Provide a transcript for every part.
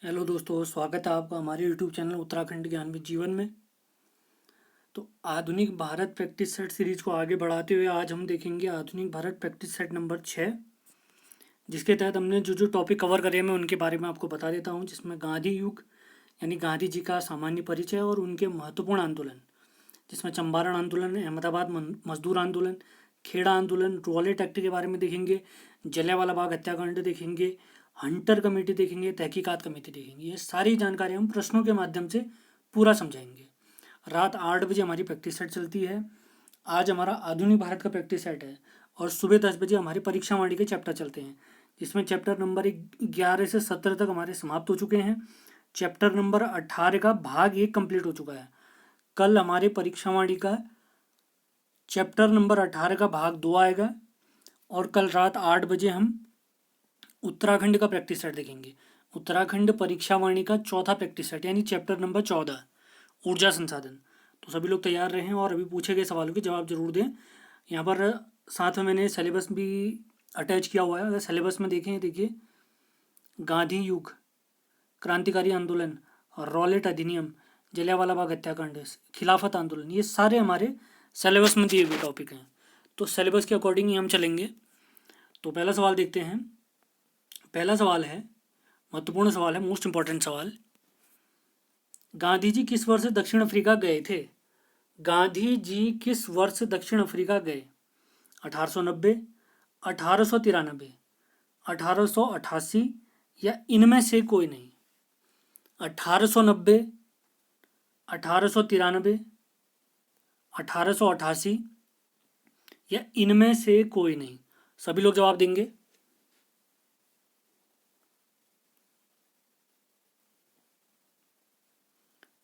Hello दोस्तों, स्वागत है आपका हमारे यूट्यूब चैनल उत्तराखंड ज्ञान विद जीवन में। तो आधुनिक भारत प्रैक्टिस सेट सीरीज को आगे बढ़ाते हुए आज हम देखेंगे आधुनिक भारत प्रैक्टिस सेट नंबर 6, जिसके तहत हमने जो जो टॉपिक कवर करे मैं उनके बारे में आपको बता देता हूँ। जिसमें गांधी युग यानी गांधी जी का सामान्य परिचय और उनके महत्वपूर्ण आंदोलन, जिसमें चंपारण आंदोलन, अहमदाबाद मजदूर आंदोलन, खेड़ा आंदोलन, रॉलेट एक्ट के बारे में देखेंगे, जलियांवाला बाग हत्याकांड देखेंगे, हंटर कमेटी देखेंगे, तहकीकात कमेटी देखेंगे। ये सारी जानकारी हम प्रश्नों के माध्यम से पूरा समझाएंगे। रात 8 बजे हमारी प्रैक्टिस सेट चलती है। आज हमारा आधुनिक भारत का प्रैक्टिस सेट है और सुबह 10 बजे हमारी परीक्षा वाणी के चैप्टर चलते हैं, जिसमें चैप्टर नंबर 11 से 17 तक हमारे समाप्त हो चुके हैं। चैप्टर नंबर 18 का भाग 1 कंप्लीट हो चुका है। कल हमारे परीक्षा वाणी का चैप्टर नंबर 18 का भाग 2 आएगा और कल रात 8 बजे हम उत्तराखंड का प्रैक्टिस सेट देखेंगे। उत्तराखंड परीक्षा वाणी का चौथा प्रैक्टिस सेट यानी चैप्टर नंबर 14, ऊर्जा संसाधन। तो सभी लोग तैयार रहें और अभी पूछे गए सवालों के जवाब जरूर दें। यहाँ पर साथ में मैंने सिलेबस भी अटैच किया हुआ है। अगर सिलेबस में देखें, देखिए, गांधी युग, क्रांतिकारी आंदोलन, रॉलेट अधिनियम, जलियांवाला बाग हत्याकांड, खिलाफत आंदोलन, ये सारे हमारे सिलेबस में दिए हुए टॉपिक हैं। तो सिलेबस के अकॉर्डिंग ही हम चलेंगे। तो पहला सवाल देखते हैं। पहला सवाल है, महत्वपूर्ण सवाल है, मोस्ट इंपॉर्टेंट सवाल। गांधी जी किस वर्ष दक्षिण अफ्रीका गए थे? गांधी जी किस वर्ष दक्षिण अफ्रीका गए? 1890, 1893, 1888 या इनमें से कोई नहीं? 1890, 1893, 1888 या इनमें से कोई नहीं? सभी लोग जवाब देंगे।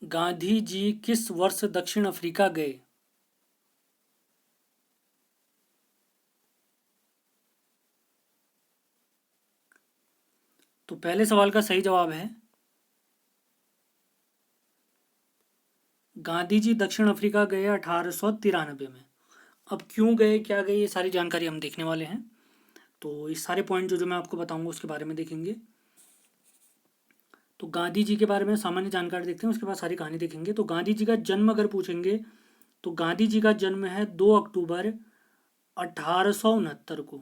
गांधी जी किस वर्ष दक्षिण अफ्रीका गए? तो पहले सवाल का सही जवाब है गांधी जी दक्षिण अफ्रीका गए 1893 में। अब क्यों गए, क्या गए, ये सारी जानकारी हम देखने वाले हैं। तो ये सारे पॉइंट जो जो मैं आपको बताऊंगा उसके बारे में देखेंगे। तो गांधी जी के बारे में सामान्य जानकारी देखते हैं, उसके बाद सारी कहानी देखेंगे। तो गांधी जी का जन्म अगर पूछेंगे तो गांधी जी का जन्म है 2 अक्टूबर 1869 को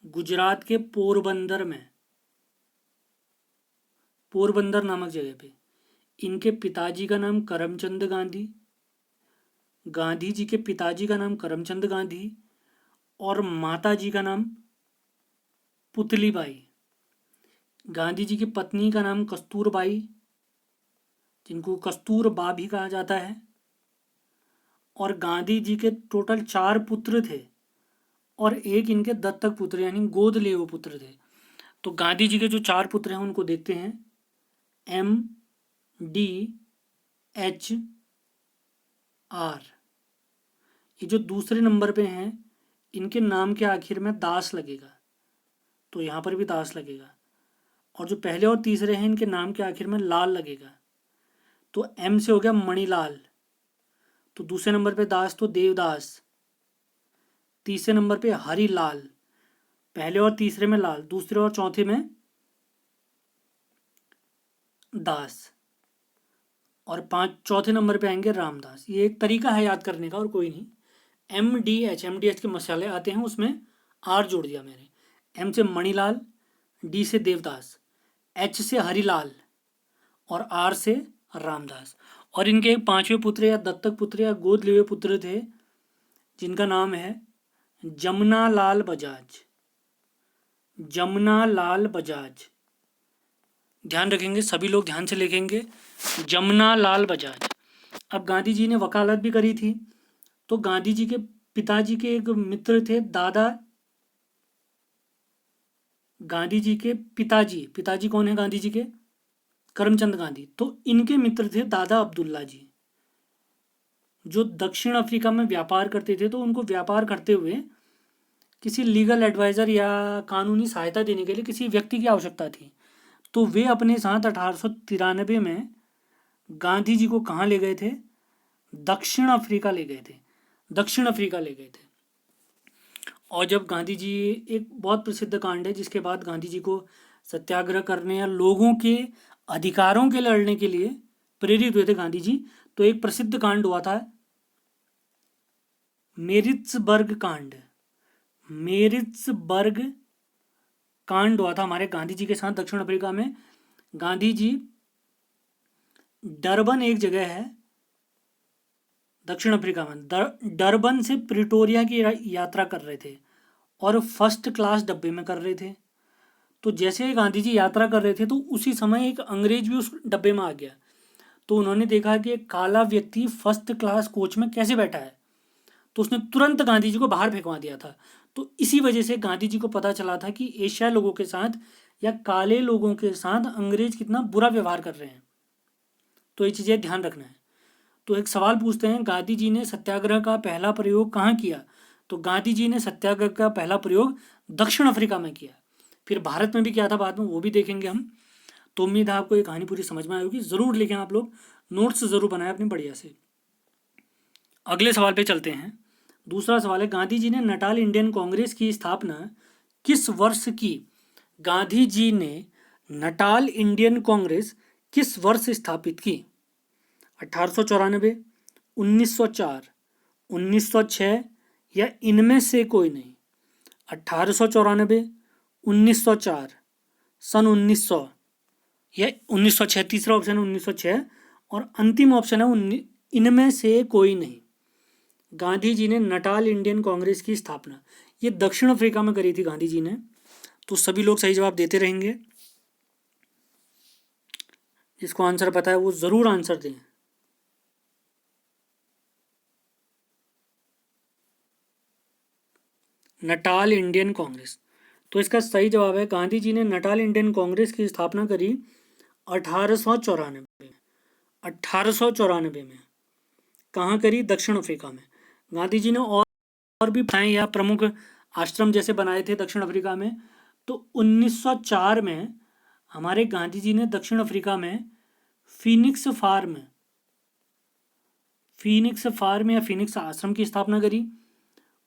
गुजरात के पोरबंदर में, पोरबंदर नामक जगह पे। इनके पिताजी का नाम करमचंद गांधी, गांधी जी के पिताजी का नाम करमचंद गांधी और माता जी का नाम पुतलीबाई। गांधी जी की पत्नी का नाम कस्तूरबाई, जिनको कस्तूरबा भी कहा जाता है। और गांधी जी के टोटल 4 पुत्र थे और एक इनके दत्तक पुत्र यानी गोद लिए हुए पुत्र थे। तो गांधी जी के जो 4 पुत्र हैं उनको देखते हैं। MDHR, ये जो दूसरे नंबर पे हैं इनके नाम के आखिर में दास लगेगा, तो यहाँ पर भी दास लगेगा। और जो पहले और तीसरे हैं इनके नाम के आखिर में लाल लगेगा, तो M से हो गया मणिलाल। तो दूसरे नंबर पे दास तो देवदास, तीसरे नंबर पे हरिलाल, पहले और तीसरे में लाल, दूसरे और चौथे में दास, और चौथे नंबर पे आएंगे रामदास। ये एक तरीका है याद करने का और कोई नहीं। MDH के मसाले आते हैं, उसमें आर जोड़ दिया मैंने। M से मणिलाल, D से देवदास, H से हरिलाल और R से रामदास। और इनके एक 5वें पुत्र या दत्तक पुत्र या गोद लिए हुए पुत्र थे, जिनका नाम है जमुना लाल बजाज। जमुना लाल बजाज, ध्यान रखेंगे, सभी लोग ध्यान से लिखेंगे, जमुना लाल बजाज। अब गांधी जी ने वकालत भी करी थी। तो गांधी जी के पिताजी के एक मित्र थे, दादा, गांधी जी के पिताजी, पिताजी कौन है गांधी जी के? करमचंद गांधी। तो इनके मित्र थे दादा अब्दुल्ला जी, जो दक्षिण अफ्रीका में व्यापार करते थे। तो उनको व्यापार करते हुए किसी लीगल एडवाइज़र या कानूनी सहायता देने के लिए किसी व्यक्ति की आवश्यकता थी। तो वे अपने साथ 1893 में गांधी जी को कहाँ ले गए थे? दक्षिण अफ्रीका ले गए थे, दक्षिण अफ्रीका ले गए थे। और जब गांधी जी, एक बहुत प्रसिद्ध कांड है जिसके बाद गांधी जी को सत्याग्रह करने या लोगों के अधिकारों के लड़ने के लिए प्रेरित हुए थे गांधी जी। तो एक प्रसिद्ध कांड हुआ था मेरिट्सबर्ग कांड। मेरिट्सबर्ग कांड हुआ था हमारे गांधी जी के साथ दक्षिण अफ्रीका में। गांधी जी डरबन एक जगह है दक्षिण अफ्रीका में, डरबन से प्रिटोरिया की यात्रा कर रहे थे और फर्स्ट क्लास डब्बे में कर रहे थे। तो जैसे गांधी जी यात्रा कर रहे थे तो उसी समय एक अंग्रेज भी उस डब्बे में आ गया। तो उन्होंने देखा कि एक काला व्यक्ति फर्स्ट क्लास कोच में कैसे बैठा है, तो उसने तुरंत गांधी जी को बाहर फेंकवा दिया था। तो इसी वजह से गांधी जी को पता चला था कि एशिया लोगों के साथ या काले लोगों के साथ अंग्रेज कितना बुरा व्यवहार कर रहे हैं। तो ये चीज़ें ध्यान रखना है। तो एक सवाल पूछते हैं, गांधी जी ने सत्याग्रह का पहला प्रयोग कहाँ किया? तो गांधी जी ने सत्याग्रह का पहला प्रयोग दक्षिण अफ्रीका में किया। फिर भारत में भी किया था बाद में, वो भी देखेंगे हम। तो उम्मीद है आपको ये कहानी पूरी समझ में आई होगी। ज़रूर लिखें आप लोग, नोट्स ज़रूर बनाएं अपने बढ़िया से। अगले सवाल पे चलते हैं। दूसरा सवाल है, गांधी जी ने नटाल इंडियन कांग्रेस की स्थापना किस वर्ष की? गांधी जी ने नटाल इंडियन कांग्रेस किस वर्ष स्थापित की? 1894, 1904, 1906 या इनमें से कोई नहीं? 1894, 1904, सन 1900 या 1906। तीसरा ऑप्शन है 1906 और अंतिम ऑप्शन है इनमें से कोई नहीं। गांधी जी ने नटाल इंडियन कांग्रेस की स्थापना ये दक्षिण अफ्रीका में करी थी गांधी जी ने। तो सभी लोग सही जवाब देते रहेंगे। जिसको आंसर पता है वो ज़रूर आंसर दें। नटाल इंडियन कांग्रेस, तो इसका सही जवाब है गांधी जी ने नटाल इंडियन कांग्रेस की स्थापना करी 1894 में। 1894 में कहाँ करी? दक्षिण अफ्रीका में। गांधी जी ने और भी बनाए या प्रमुख आश्रम जैसे बनाए थे दक्षिण अफ्रीका में। तो 1904 में हमारे गांधी जी ने दक्षिण अफ्रीका में फीनिक्स फार्म या फीनिक्स आश्रम की स्थापना करी।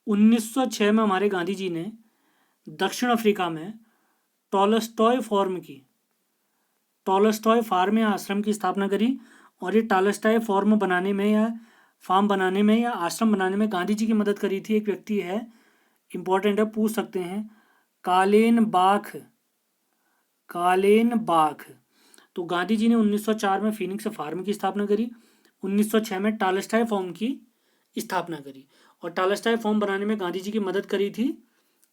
1906 में हमारे गांधी जी ने दक्षिण अफ्रीका में टॉलस्टॉय फार्म या आश्रम की स्थापना करी। और ये टॉलस्टॉय फार्म बनाने में या आश्रम बनाने में गांधी जी की मदद करी थी एक व्यक्ति है, इंपॉर्टेंट है, पूछ सकते हैं, कालेन बाख। तो गांधी जी ने 1904 में फीनिक्स फार्म की स्थापना करी, 1906 में टॉलस्टॉय फार्म की स्थापना करी। और टॉलस्टॉय फार्म बनाने में गांधी जी की मदद करी थी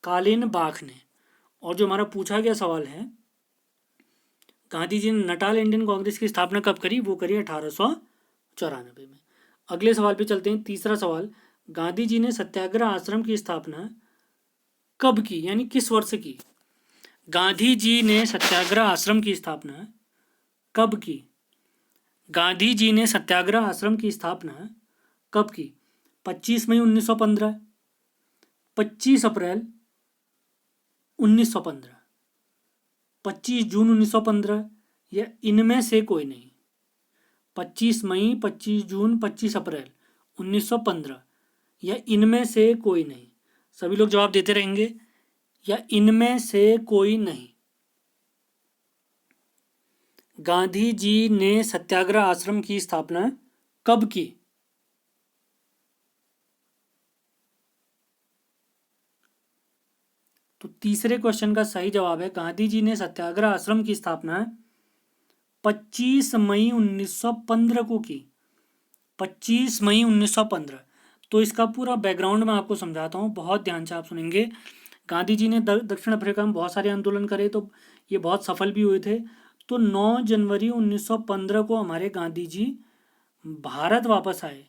कालेन बाख ने। और जो हमारा पूछा गया सवाल है, गांधी जी ने नटाल इंडियन कांग्रेस की स्थापना कब करी? वो करी 1894 में। अगले सवाल पे चलते हैं। तीसरा सवाल, गांधी जी ने सत्याग्रह आश्रम की स्थापना कब की, यानी किस वर्ष की? गांधी जी ने सत्याग्रह आश्रम की स्थापना कब की? गांधी जी ने सत्याग्रह आश्रम की स्थापना कब की? 25 मई 1915, 25 अप्रैल 1915, 25 जून 1915 या इनमें से कोई नहीं? 25 मई, 25 जून, 25 अप्रैल 1915 या इनमें से कोई नहीं? सभी लोग जवाब देते रहेंगे। या इनमें से कोई नहीं। गांधी जी ने सत्याग्रह आश्रम की स्थापना कब की? तो तीसरे क्वेश्चन का सही जवाब है गांधी जी ने सत्याग्रह आश्रम की स्थापना 25 मई 1915 को की। 25 मई 1915। तो इसका पूरा बैकग्राउंड मैं आपको समझाता हूँ, बहुत ध्यान से आप सुनेंगे। गांधी जी ने दक्षिण अफ्रीका में बहुत सारे आंदोलन करे, तो ये बहुत सफल भी हुए थे। तो 9 जनवरी 1915 को हमारे गांधी जी भारत वापस आए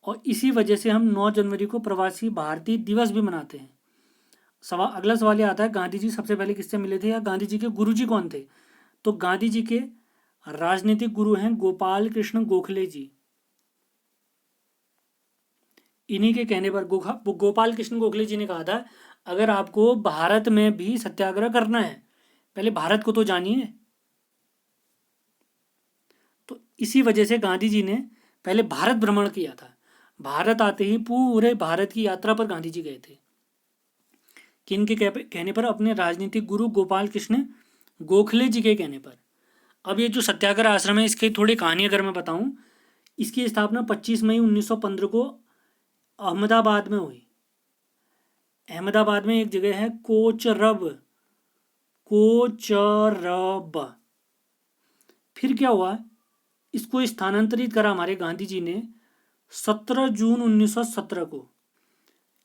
और इसी वजह से हम 9 जनवरी को प्रवासी भारतीय दिवस भी मनाते हैं। अगला सवाल ये आता है, गांधी जी सबसे पहले किससे मिले थे या गांधी जी के गुरुजी कौन थे? तो गांधी जी के राजनीतिक गुरु हैं गोपाल कृष्ण गोखले जी। इन्हीं के कहने पर गोपाल कृष्ण गोखले जी ने कहा था, अगर आपको भारत में भी सत्याग्रह करना है पहले भारत को तो जानिए। तो इसी वजह से गांधी जी ने पहले भारत भ्रमण किया था। भारत आते ही पूरे भारत की यात्रा पर गांधी जी गए थे। किन के कहने पर? अपने राजनीतिक गुरु गोपाल कृष्ण गोखले जी के कहने पर। अब ये जो सत्याग्रह आश्रम है, इसकी थोड़ी कहानी अगर मैं बताऊं, इसकी स्थापना 25 मई 1915 को अहमदाबाद में हुई। अहमदाबाद में एक जगह है कोचरब, कोचरब। फिर क्या हुआ, इसको स्थानांतरित करा हमारे गांधी जी ने 17 जून 1917 को।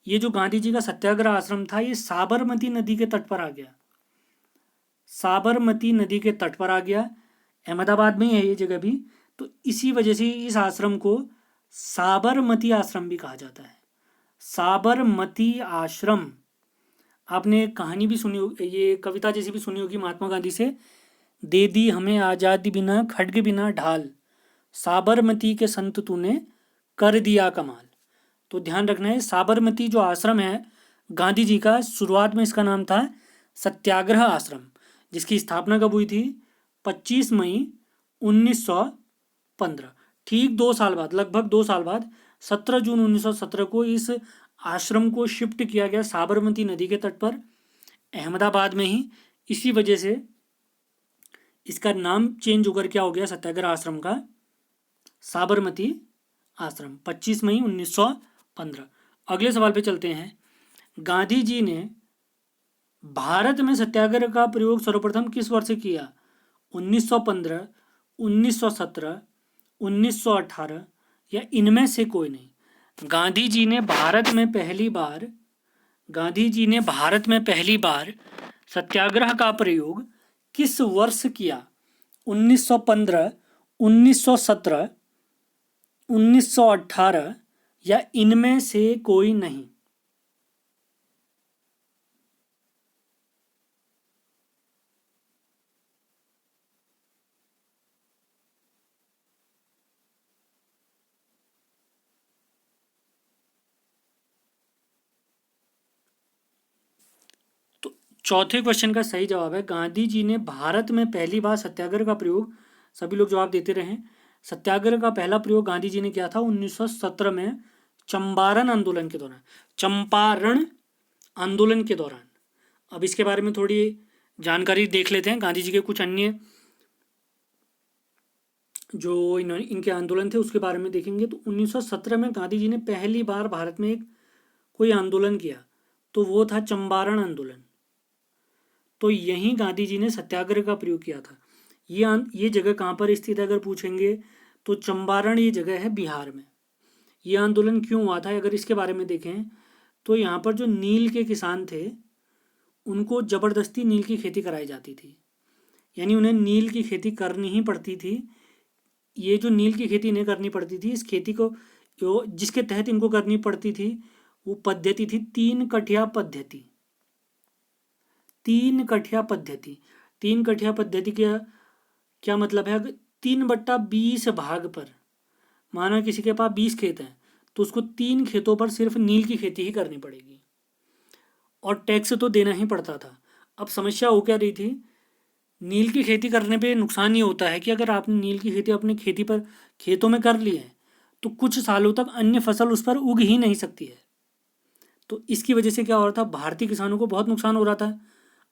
ये जो गांधी जी का सत्याग्रह आश्रम था, ये साबरमती नदी के तट पर आ गया। साबरमती नदी के तट पर आ गया, अहमदाबाद में ही है ये जगह भी। तो इसी वजह से इस आश्रम को साबरमती आश्रम भी कहा जाता है। साबरमती आश्रम। आपने एक कहानी भी सुनी होगी, ये कविता जैसी भी सुनी होगी महात्मा गांधी से, दे दी हमें आज़ादी बिना खड्ग बिना ढाल, साबरमती के संत तूने कर दिया कमाल। तो ध्यान रखना है, साबरमती जो आश्रम है गांधी जी का, शुरुआत में इसका नाम था सत्याग्रह आश्रम, जिसकी स्थापना कब हुई थी, 25 मई 1915। ठीक 2 साल बाद, लगभग 2 साल बाद, 17 जून 1917 को इस आश्रम को शिफ्ट किया गया साबरमती नदी के तट पर, अहमदाबाद में ही। इसी वजह से इसका नाम चेंज होकर क्या हो गया सत्याग्रह आश्रम का, साबरमती आश्रम, 25 मई 1915। अगले सवाल पे चलते हैं। गांधी जी ने भारत में सत्याग्रह का प्रयोग सर्वप्रथम किस वर्ष किया, 1915, 1917, 1918 या इनमें से कोई नहीं। गांधी जी ने भारत में पहली बार सत्याग्रह का प्रयोग किस वर्ष किया, 1915, 1917, 1918 या इनमें से कोई नहीं। तो चौथे क्वेश्चन का सही जवाब है, गांधी जी ने भारत में पहली बार सत्याग्रह का प्रयोग, सभी लोग जवाब देते रहे, सत्याग्रह का पहला प्रयोग गांधी जी ने किया था 1917 में, चंपारण आंदोलन के दौरान। चंपारण आंदोलन के दौरान। अब इसके बारे में थोड़ी जानकारी देख लेते हैं। गांधी जी के कुछ अन्य जो इनके आंदोलन थे उसके बारे में देखेंगे। तो 1917 में गांधी जी ने पहली बार भारत में एक कोई आंदोलन किया, तो वो था चंपारण आंदोलन। तो यहीं गांधी जी ने सत्याग्रह का प्रयोग किया था। ये जगह कहाँ पर स्थित है अगर पूछेंगे, तो चंपारण ये जगह है बिहार में। ये आंदोलन क्यों हुआ था अगर इसके बारे में देखें, तो यहाँ पर जो नील के किसान थे उनको ज़बरदस्ती नील की खेती कराई जाती थी, यानी उन्हें नील की खेती करनी ही पड़ती थी। ये जो नील की खेती नहीं करनी पड़ती थी, इस खेती को जिसके तहत इनको करनी पड़ती थी, वो पद्धति थी 3 कठिया पद्धति। 3 कठिया पद्धति। 3 कठिया पद्धति का क्या मतलब है, 3/20 भाग पर, माना किसी के पास 20 खेत हैं तो उसको 3 खेतों पर सिर्फ नील की खेती ही करनी पड़ेगी, और टैक्स तो देना ही पड़ता था। अब समस्या हो क्या रही थी, नील की खेती करने पे नुकसान ये होता है कि अगर आपने नील की खेती अपने खेतों में कर ली है तो कुछ सालों तक अन्य फसल उस पर उग ही नहीं सकती है। तो इसकी वजह से क्या हो रहा था, भारतीय किसानों को बहुत नुकसान हो रहा था।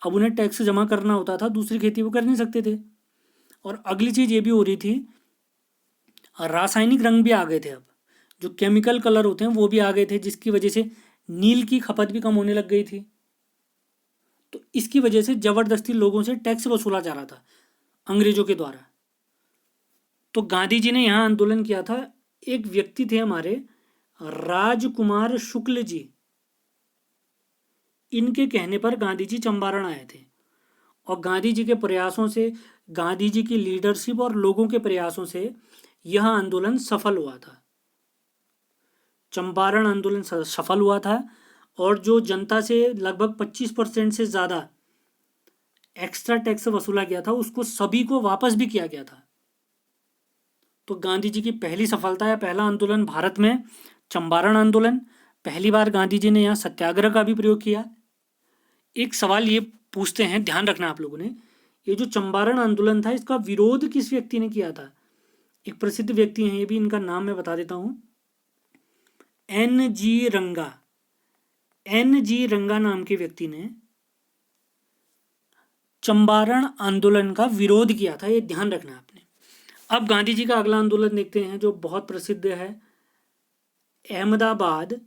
अब उन्हें टैक्स जमा करना होता था, दूसरी खेती वो कर नहीं सकते थे। और अगली चीज़ ये भी हो रही थी, रासायनिक रंग भी आ गए थे। अब जो केमिकल कलर होते हैं वो भी आ गए थे, जिसकी वजह से नील की खपत भी कम होने लग गई थी। तो इसकी वजह से ज़बरदस्ती लोगों से टैक्स वसूला जा रहा था अंग्रेजों के द्वारा। तो गांधी जी ने यहाँ आंदोलन किया था। एक व्यक्ति थे हमारे राजकुमार शुक्ल जी, इनके कहने पर गांधी जी चंपारण आए थे, और गांधी जी के प्रयासों से, गांधी जी की लीडरशिप और लोगों के प्रयासों से यह आंदोलन सफल हुआ था। चंपारण आंदोलन सफल हुआ था, और जो जनता से लगभग 25% से ज़्यादा एक्स्ट्रा टैक्स वसूला गया था उसको सभी को वापस भी किया गया था। तो गांधी जी की पहली सफलता या पहला आंदोलन भारत में चंपारण आंदोलन। पहली बार गांधी जी ने यहाँ सत्याग्रह का भी प्रयोग किया। एक सवाल ये पूछते हैं, ध्यान रखना आप लोगों ने, ये जो चंपारण आंदोलन था इसका विरोध किस व्यक्ति ने किया था। एक प्रसिद्ध व्यक्ति हैं, ये भी इनका नाम मैं बता देता हूँ, NG रंगा। NG रंगा नाम के व्यक्ति ने चंपारण आंदोलन का विरोध किया था, ये ध्यान रखना है आपने। अब गांधी जी का अगला आंदोलन देखते हैं जो बहुत प्रसिद्ध है, अहमदाबाद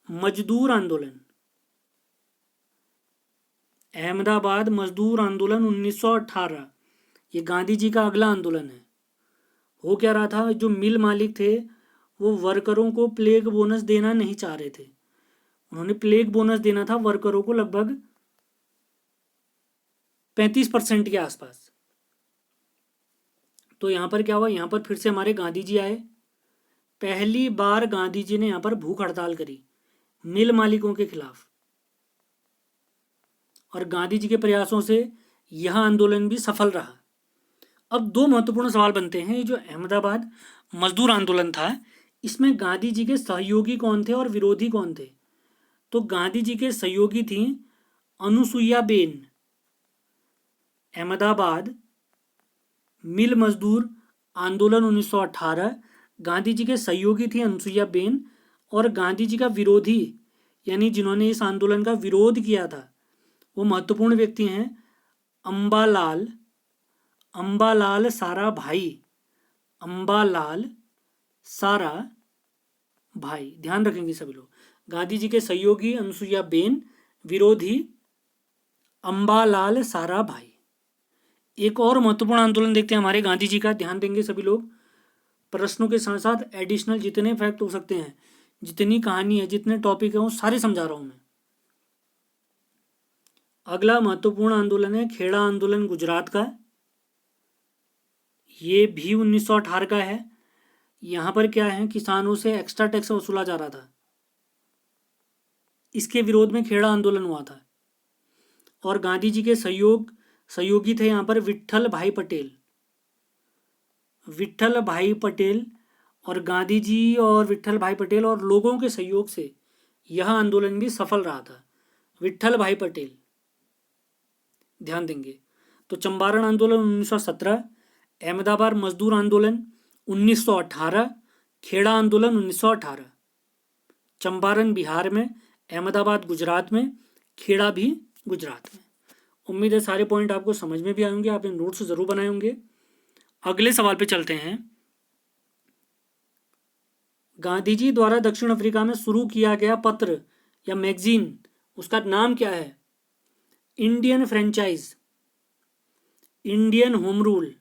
मजदूर आंदोलन। अहमदाबाद मजदूर आंदोलन 1918, ये गांधी जी का अगला आंदोलन है। हो क्या रहा था, जो मिल मालिक थे वो वर्करों को प्लेग बोनस देना नहीं चाह रहे थे। उन्होंने प्लेग बोनस देना था वर्करों को लगभग 35% के आसपास। तो यहाँ पर क्या हुआ, यहाँ पर फिर से हमारे गांधी जी आए। पहली बार गांधी जी ने यहाँ पर भूख हड़ताल करी मिल मालिकों के खिलाफ, और गांधी जी के प्रयासों से यह आंदोलन भी सफल रहा। अब दो महत्वपूर्ण सवाल बनते हैं। ये जो अहमदाबाद मजदूर आंदोलन था, इसमें गांधी जी के सहयोगी कौन थे और विरोधी कौन थे? तो गांधी जी के सहयोगी थी अनुसुईया बेन। अहमदाबाद मिल मजदूर आंदोलन 1918, गांधी जी के सहयोगी थी अनुसुईया बेन, और गांधी जी का विरोधी यानी जिन्होंने इस आंदोलन का विरोध किया था वो महत्वपूर्ण व्यक्ति हैं अंबालाल साराभाई। अंबालाल साराभाई, ध्यान रखेंगे सभी लोग। गांधी जी के सहयोगी अनुसुईया बेन, विरोधी अंबालाल साराभाई। एक और महत्वपूर्ण आंदोलन देखते हैं हमारे गांधी जी का, ध्यान देंगे सभी लोग। प्रश्नों के साथ साथ एडिशनल जितने फैक्ट हो सकते हैं, जितनी कहानी है, जितने टॉपिक है, वो सारे समझा रहा हूं मैं। अगला महत्वपूर्ण आंदोलन है खेड़ा आंदोलन गुजरात का। ये भी 1918 का है। यहाँ पर क्या है, किसानों से एक्स्ट्रा टैक्स वसूला जा रहा था, इसके विरोध में खेड़ा आंदोलन हुआ था। और गांधी जी के सहयोगी थे यहाँ पर विट्ठल भाई पटेल। और गांधी जी और विट्ठल भाई पटेल और लोगों के सहयोग से यह आंदोलन भी सफल रहा था। विट्ठल भाई पटेल, ध्यान देंगे। तो चंपारण आंदोलन 1917, अहमदाबाद मजदूर आंदोलन 1918, खेड़ा आंदोलन 1918। चंपारण बिहार में, अहमदाबाद गुजरात में, खेड़ा भी गुजरात में। उम्मीद है सारे पॉइंट आपको समझ में भी आए होंगे, आपने नोट्स जरूर बनाए होंगे। अगले सवाल पे चलते हैं। गांधी जी द्वारा दक्षिण अफ्रीका में शुरू किया गया पत्र या मैगजीन, उसका नाम क्या है? Indian franchise, Indian home rule,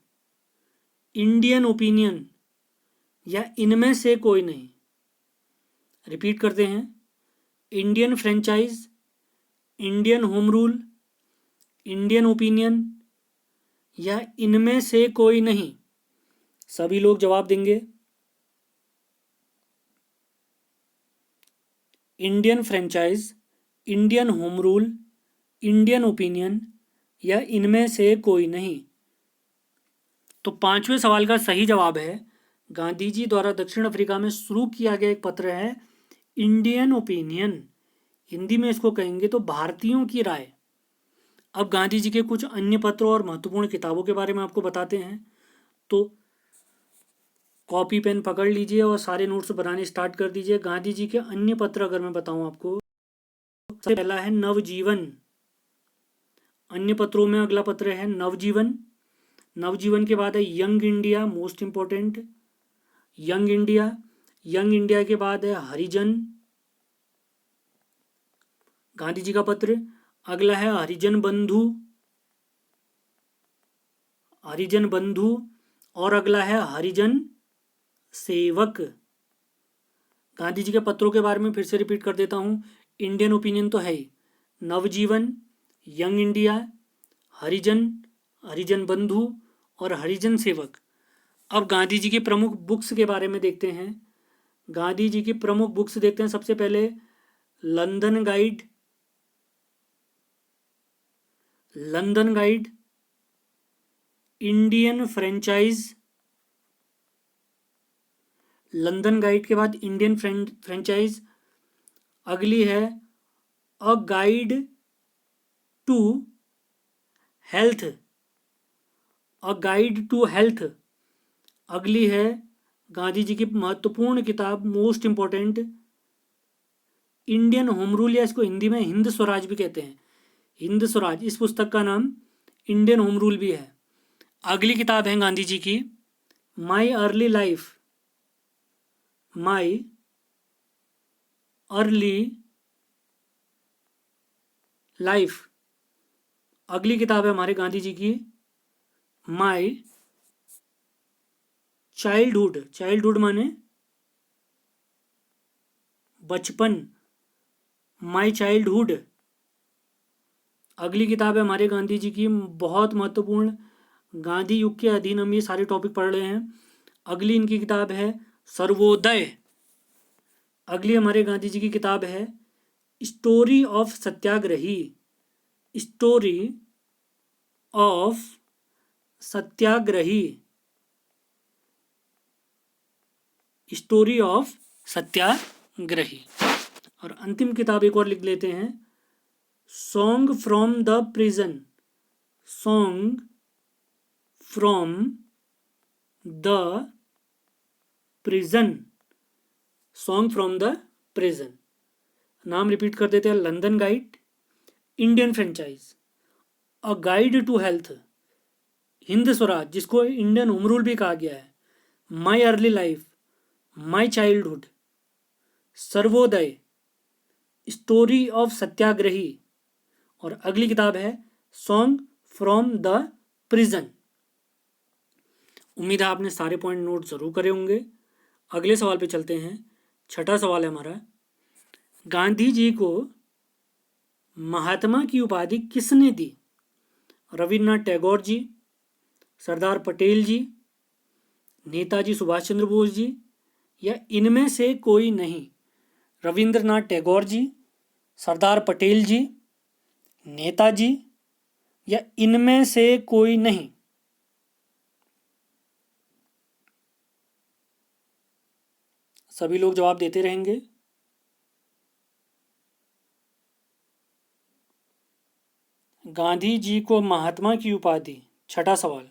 Indian opinion, या इनमें से कोई नहीं। रिपीट करते हैं, Indian franchise, Indian home rule, Indian opinion, या इनमें से कोई नहीं। सभी लोग जवाब देंगे। Indian franchise, Indian home rule, Indian opinion, या इनमें से कोई नहीं। तो पांचवें सवाल का सही जवाब है गांधी जी द्वारा दक्षिण अफ्रीका में शुरू किया गया एक पत्र है इंडियन ओपिनियन। हिंदी में इसको कहेंगे तो भारतीयों की राय। अब गांधी जी के कुछ अन्य पत्रों और महत्वपूर्ण किताबों के बारे में आपको बताते हैं। तो कॉपी पेन पकड़ लीजिए और सारे नोट्स बनाने स्टार्ट कर दीजिए। गांधी जी के अन्य पत्र अगर मैं बताऊं आपको, सबसे पहला है नवजीवन। अन्य पत्रों में अगला पत्र है नवजीवन। नवजीवन के बाद है young India, most important young India. Young India के बाद है हरिजन, गांधी जी का पत्र। अगला है हरिजन बंधु, हरिजन बंधु। और अगला है हरिजन सेवक। गांधी जी के पत्रों के बारे में फिर से रिपीट कर देता हूं। इंडियन ओपिनियन तो है ही, नवजीवन, यंग इंडिया, हरिजन, हरिजन बंधु और हरिजन सेवक। अब गांधी जी की प्रमुख बुक्स के बारे में देखते हैं। गांधी जी की प्रमुख बुक्स देखते हैं। सबसे पहले London guide, London guide, Indian franchise, London guide के बाद इंडियन फ्रेंचाइज। अगली है a guide to health, a guide to health. अगली है गांधी जी की महत्वपूर्ण किताब, most important, Indian home rule, या इसको हिंदी में हिंद स्वराज भी कहते हैं। हिंद स्वराज, इस पुस्तक का नाम इंडियन होम रूल भी है। अगली किताब है गांधी जी की माई अर्ली लाइफ, माई अर्ली लाइफ। अगली किताब है हमारे गांधी जी की माई चाइल्डहुड, चाइल्डहुड माने बचपन, माई चाइल्डहुड। अगली किताब है हमारे गांधी जी की बहुत महत्वपूर्ण, गांधी युग के अधीन हम ये सारे टॉपिक पढ़ रहे हैं। अगली इनकी किताब है सर्वोदय। अगली हमारे गांधी जी की किताब है story of Satyagrahi, story of Satyagrahi, story of Satyagrahi. और अंतिम किताब एक और लिख लेते हैं, song from the prison, song from the prison, song from the prison. नाम रिपीट कर देते हैं, London guide, Indian franchise, a guide to health, Hind Swaraj जिसको इंडियन होम रूल भी कहा गया है, my early life, my childhood, Sarvodaya, story of Satyagrahi, और अगली किताब है सॉन्ग फ्रॉम द प्रिजन। उम्मीद है आपने सारे पॉइंट नोट जरूर करे होंगे। अगले सवाल पे चलते हैं। छठा सवाल है हमारा, गांधी जी को महात्मा की उपाधि किसने दी? रविन्द्रनाथ टैगोर जी, सरदार पटेल जी, नेताजी सुभाष चंद्र बोस जी, या इनमें से कोई नहीं? रविंद्रनाथ टैगोर जी, सरदार पटेल जी, नेताजी, या इनमें से कोई नहीं? सभी लोग जवाब देते रहेंगे। गांधी जी को महात्मा की उपाधि, छठा सवाल,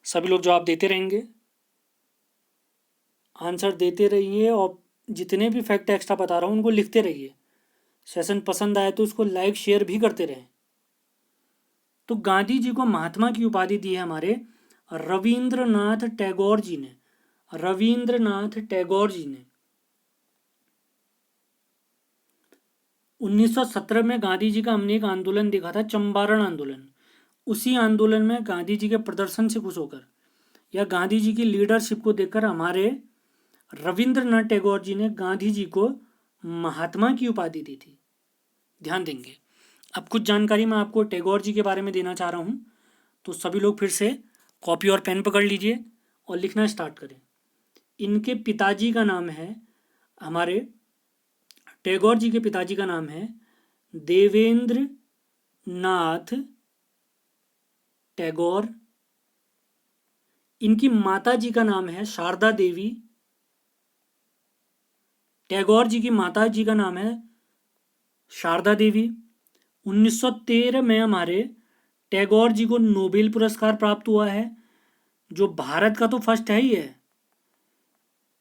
सभी लोग जवाब देते रहेंगे, आंसर देते रहिए, और जितने भी फैक्ट एक्स्ट्रा बता रहा हूँ उनको लिखते रहिए। सेशन पसंद आए तो उसको लाइक शेयर भी करते रहें। तो गांधी जी को महात्मा की उपाधि दी है हमारे रविंद्रनाथ टैगोर जी ने, रविंद्रनाथ टैगोर जी ने। 1917 में गांधी जी का हमने एक आंदोलन देखा था, चंपारण आंदोलन। उसी आंदोलन में गांधी जी के प्रदर्शन से खुश होकर या गांधी जी की लीडरशिप को देखकर हमारे रविंद्रनाथ टैगोर जी ने गांधी जी को महात्मा की उपाधि दी थी। ध्यान देंगे। अब कुछ जानकारी मैं आपको टैगोर जी के बारे में देना चाह रहा हूँ, तो सभी लोग फिर से कॉपी और पेन पकड़ लीजिए और लिखना स्टार्ट करें। इनके पिताजी का नाम है, हमारे टैगोर जी के पिताजी का नाम है देवेंद्र नाथ टैगोर। इनकी माता जी का नाम है शारदा देवी। टैगोर जी की माता जी का नाम है शारदा देवी। 1913 में हमारे टैगोर जी को नोबेल पुरस्कार प्राप्त हुआ है, जो भारत का तो फर्स्ट है ही है,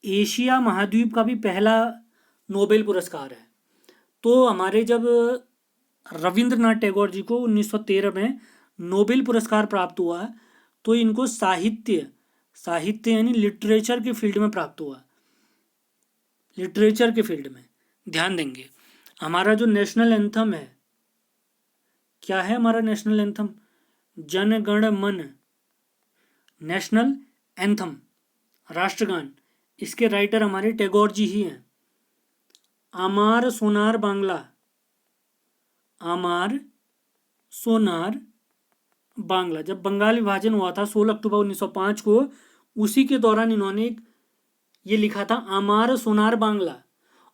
एशिया महाद्वीप का भी पहला नोबेल पुरस्कार है। तो हमारे जब रविंद्रनाथ टैगोर जी को 1913 में नोबेल पुरस्कार प्राप्त हुआ, तो इनको साहित्य, साहित्य यानी लिटरेचर के फील्ड में प्राप्त हुआ, लिटरेचर के फील्ड में। ध्यान देंगे। हमारा जो नेशनल एंथम है, क्या है हमारा नेशनल एंथम? जन गण मन, नेशनल एंथम, राष्ट्रगान। इसके राइटर हमारे टैगोर जी ही हैं। आमार सोनार बांग्ला, आमार सोनार बांग्ला, जब बंगाल विभाजन हुआ था 16 अक्टूबर 1905 को, उसी के दौरान इन्होंने ये लिखा था आमार सोनार बांग्ला।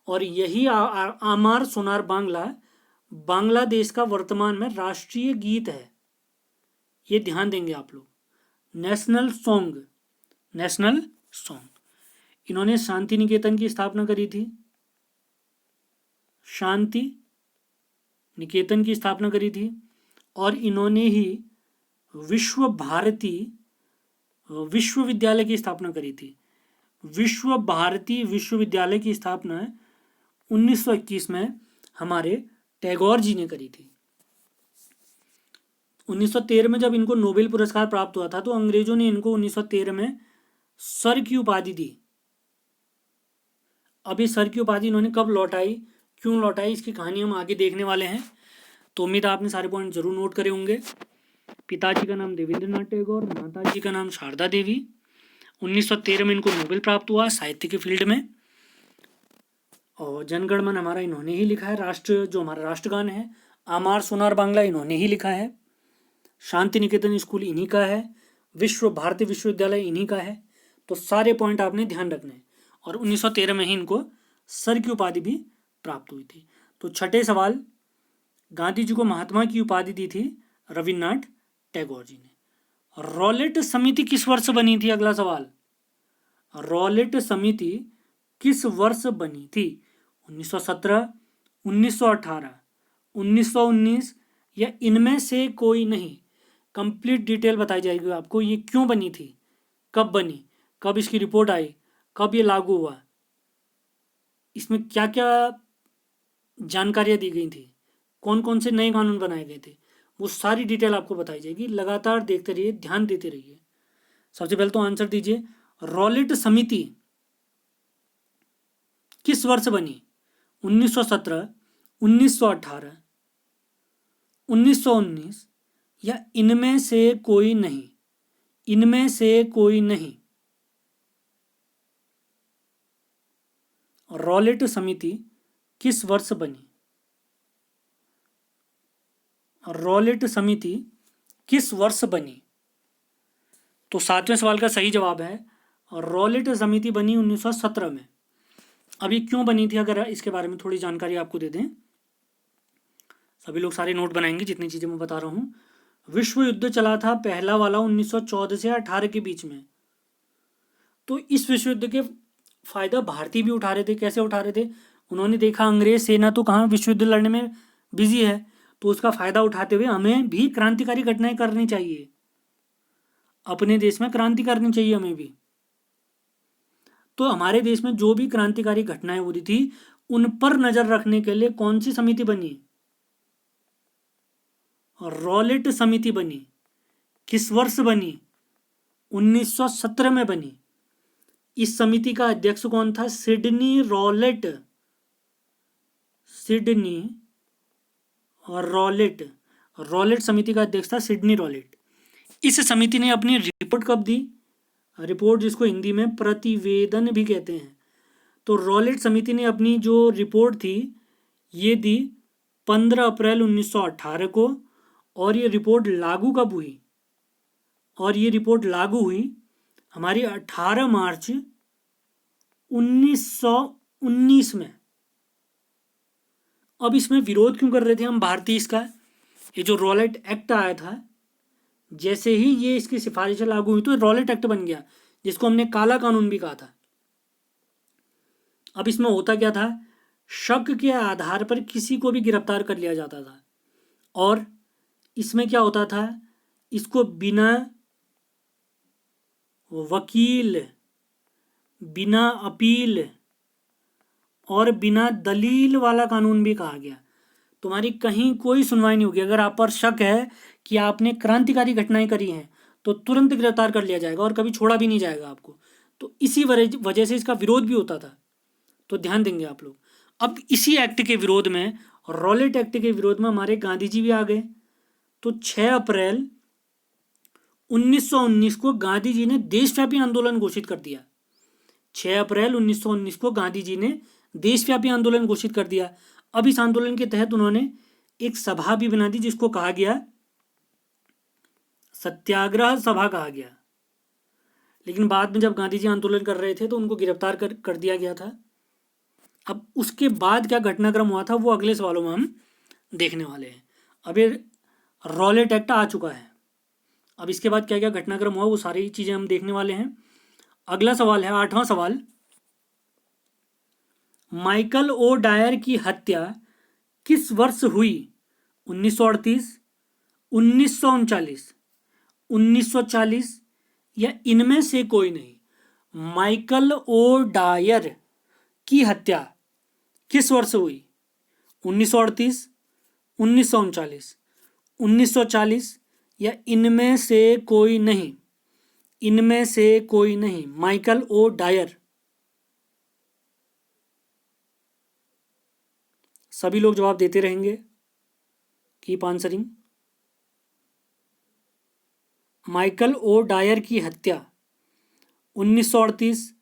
और यही आमार सोनार बांग्ला बांग्लादेश का वर्तमान में राष्ट्रीय गीत है। ये ध्यान देंगे आप लोग। National song, national song. इन्होंने शांति निकेतन की स्थापना करी थी, शांति निकेतन की स्थापना करी थी। और इन्होंने ही विश्व भारती विश्वविद्यालय की स्थापना करी थी। विश्व भारती विश्वविद्यालय की स्थापना 1921 में हमारे टैगोर जी ने करी थी। 1913 में जब इनको नोबेल पुरस्कार प्राप्त हुआ था तो अंग्रेजों ने इनको 1913 में सर की उपाधि दी। अब ये सर की उपाधि इन्होंने कब लौटाई, क्यों लौटाई, इसकी कहानी हम आगे देखने वाले हैं। तो उम्मीद है आपने सारे पॉइंट जरूर नोट करे होंगे। पिताजी का नाम देवेंद्रनाथ टैगोर, माताजी का नाम शारदा देवी। 1913 में इनको नोबेल प्राप्त हुआ साहित्य के फील्ड में। और जनगण मन हमारा इन्होंने ही लिखा है। राष्ट्र जो हमारा राष्ट्रगान है, आमार सोनार बांग्ला, इन्होंने ही लिखा है। शांति निकेतन स्कूल इन्हीं का है। विश्व भारती विश्वविद्यालय इन्हीं का है। तो सारे पॉइंट आपने ध्यान रखने हैं। और 1913 में ही इनको सर की उपाधि भी प्राप्त हुई थी। तो छठे सवाल, गांधी जी को महात्मा की उपाधि दी थी रविन्द्रनाथ टैगोर जी ने। रॉलेट समिति किस वर्ष बनी थी? अगला सवाल, रॉलेट समिति किस वर्ष बनी थी? 1917, 1918, 1919 या इनमें से कोई नहीं। कंप्लीट डिटेल बताई जाएगी आपको, ये क्यों बनी थी, कब बनी, कब इसकी रिपोर्ट आई, कब ये लागू हुआ, इसमें क्या क्या जानकारियाँ दी गई थी, कौन कौन से नए कानून बनाए गए थे, वो सारी डिटेल आपको बताई जाएगी। लगातार देखते रहिए, ध्यान देते रहिए। सबसे पहले तो आंसर दीजिए, रॉलेट समिति किस वर्ष बनी? 1917, 1918, 1919 या इनमें से कोई नहीं। इनमें से कोई नहीं। रॉलेट समिति किस वर्ष बनी? रॉलेट समिति किस वर्ष बनी? तो सातवें सवाल का सही जवाब है रॉलेट समिति बनी 1917 में। अब ये क्यों बनी थी, अगर इसके बारे में थोड़ी जानकारी आपको दे दें। सभी लोग सारे नोट बनाएंगे जितनी चीजें मैं बता रहा हूँ। विश्व युद्ध चला था पहला वाला 1914 से 18 के बीच में। तो इस विश्व युद्ध के फायदा भारतीय भी उठा रहे थे। कैसे उठा रहे थे? उन्होंने देखा अंग्रेज सेना तो कहाँ विश्व युद्ध लड़ने में बिजी है, तो उसका फायदा उठाते हुए हमें भी क्रांतिकारी घटनाएं करनी चाहिए। अपने देश में क्रांति करनी चाहिए हमें भी। तो हमारे देश में जो भी क्रांतिकारी घटनाएं हो रही थी उन पर नजर रखने के लिए कौन सी समिति बनी? रॉलेट समिति बनी। किस वर्ष बनी? 1917 में बनी। इस समिति का अध्यक्ष कौन था? Sydney Rowlatt. सिडनी और रॉलेट, रॉलेट समिति का अध्यक्ष था सिडनी रॉलेट। इस समिति ने अपनी रिपोर्ट कब दी? रिपोर्ट जिसको हिंदी में प्रतिवेदन भी कहते हैं। तो रॉलेट समिति ने अपनी जो रिपोर्ट थी ये दी 15 अप्रैल 1918 को। और ये रिपोर्ट लागू कब हुई? और ये रिपोर्ट लागू हुई हमारी 18 मार्च 1919 में। अब इसमें विरोध क्यों कर रहे थे हम भारतीय इसका? ये जो रॉलेट एक्ट आया था, जैसे ही ये इसकी सिफारिशें लागू हुई तो रॉलेट एक्ट बन गया, जिसको हमने काला कानून भी कहा था। अब इसमें होता क्या था? शक के आधार पर किसी को भी गिरफ्तार कर लिया जाता था। और इसमें क्या होता था? इसको बिना वकील, बिना अपील और बिना दलील वाला कानून भी कहा गया। तुम्हारी कहीं कोई सुनवाई नहीं होगी। अगर आप पर शक है कि आपने क्रांतिकारी घटनाएं करी हैं तो तुरंत गिरफ्तार कर लिया जाएगा और कभी छोड़ा भी नहीं जाएगा आपको। तो इसी वजह से इसका विरोध भी होता था। तो ध्यान देंगे आप लोग। अब इसी एक्ट के विरोध में, रॉलेट एक्ट के विरोध में हमारे गांधी जी भी आ गए। तो 6 अप्रैल 1919 को गांधी जी ने देशव्यापी आंदोलन घोषित कर दिया। 6 अप्रैल 1919 को गांधी जी ने देशव्यापी आंदोलन घोषित कर दिया। अब इस आंदोलन के तहत उन्होंने एक सभा भी बना दी जिसको कहा गया सत्याग्रह सभा कहा गया। लेकिन बाद में जब गांधी जी आंदोलन कर रहे थे तो उनको गिरफ्तार कर दिया गया था। अब उसके बाद क्या घटनाक्रम हुआ था वो अगले सवालों में हम देखने वाले हैं। अब ये रॉलेट एक्ट आ चुका है। अब इसके बाद क्या क्या घटनाक्रम हुआ वो सारी चीजें हम देखने वाले हैं। अगला सवाल है 8वां सवाल, माइकल ओ डायर की हत्या किस वर्ष हुई? 1938, 1939, 1940 या इनमें से कोई नहीं। माइकल ओ डायर की हत्या किस वर्ष हुई? 1938, 1939, 1940 या इनमें से कोई नहीं? इनमें से कोई नहीं। Michael O'Dwyer. सभी लोग जवाब देते रहेंगे। Keep answering. Michael O'Dwyer की हत्या 1938,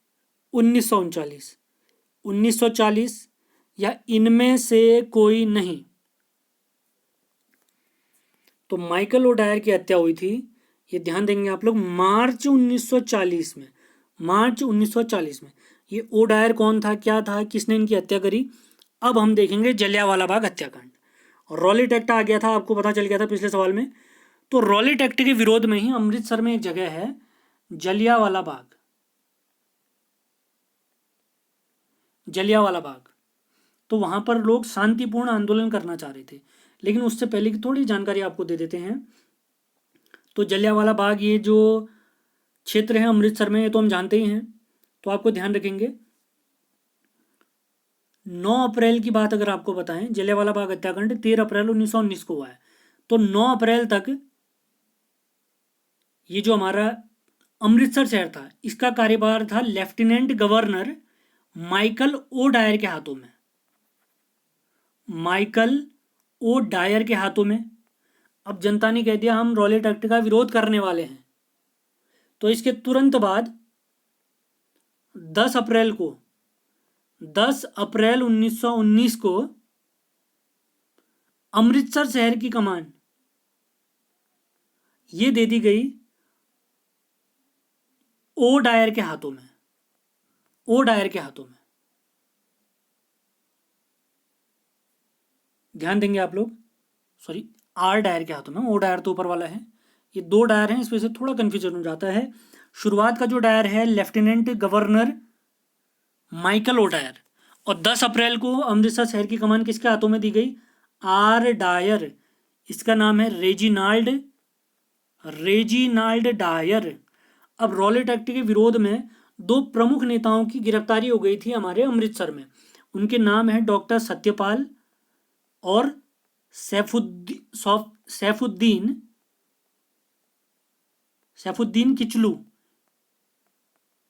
1939, 1940 या इनमें से कोई नहीं? तो माइकल ओ डायर की हत्या हुई थी, ये ध्यान देंगे आप लोग, मार्च 1940 में। मार्च 1940 में। ये ओ डायर कौन था, क्या था, किसने इनकी हत्या करी? अब हम देखेंगे जलियांवाला बाग हत्याकांड। रॉलेट एक्ट आ गया था, आपको पता चल गया था पिछले सवाल में। तो रॉलेट एक्ट के विरोध में ही अमृतसर में एक जगह है जलियांवाला बाग। जलियांवाला बाग। तो वहां पर लोग शांतिपूर्ण आंदोलन करना चाह रहे थे। लेकिन उससे पहले की थोड़ी जानकारी आपको दे देते हैं। तो जलियांवाला बाग ये जो क्षेत्र है अमृतसर में, ये तो हम जानते ही हैं। तो आपको ध्यान रखेंगे 9 अप्रैल की बात अगर आपको बताएं, जलियांवाला बाग हत्याकांड 13 अप्रैल 1919 को हुआ है। तो 9 अप्रैल तक ये जो हमारा अमृतसर शहर था, इसका कार्यभार था lieutenant governor Michael O'Dwyer के हाथों में। माइकल ओ डायर के हाथों में। अब जनता ने कह दिया हम रॉलेट एक्ट का विरोध करने वाले हैं। तो इसके तुरंत बाद 10 अप्रैल को 10 अप्रैल 1919 को अमृतसर शहर की कमान ये दे दी गई ओ डायर के हाथों में। ओ डायर के हाथों में। ध्यान देंगे आप लोग। सॉरी, आर डायर के हाथों में। ओ डायर तो ऊपर वाला है, ये दो डायर हैं, इस वजह से थोड़ा कंफ्यूजन हो जाता है। शुरुआत का जो डायर है lieutenant governor Michael O'Dwyer, और 10 अप्रैल को अमृतसर शहर की कमान किसके हाथों में दी गई? R Dyer. इसका नाम है रेजिनाल्ड, रेजिनाल्ड डायर। अब रॉलेट एक्ट के विरोध में दो प्रमुख नेताओं की गिरफ्तारी हो गई थी हमारे अमृतसर में। उनके नाम है डॉक्टर सत्यपाल और सैफुद्दीन सैफुद्दीन किचलू।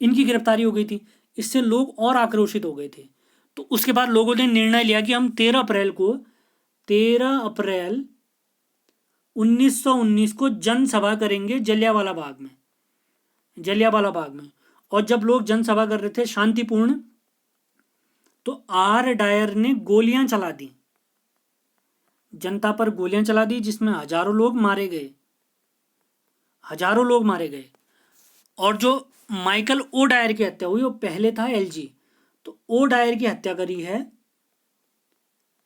इनकी गिरफ्तारी हो गई थी। इससे लोग और आक्रोशित हो गए थे। तो उसके बाद लोगों ने निर्णय लिया कि हम 13 अप्रैल 1919 को जनसभा करेंगे जलियांवाला बाग में। जलियांवाला बाग में। और जब लोग जनसभा कर रहे थे शांतिपूर्ण, तो आर डायर ने गोलियां चला दी, जनता पर गोलियां चला दी, जिसमें हजारों लोग मारे गए। हजारों लोग मारे गए। और जो माइकल ओ डायर की हत्या हुई वो पहले था एलजी। तो ओ डायर की हत्या करी है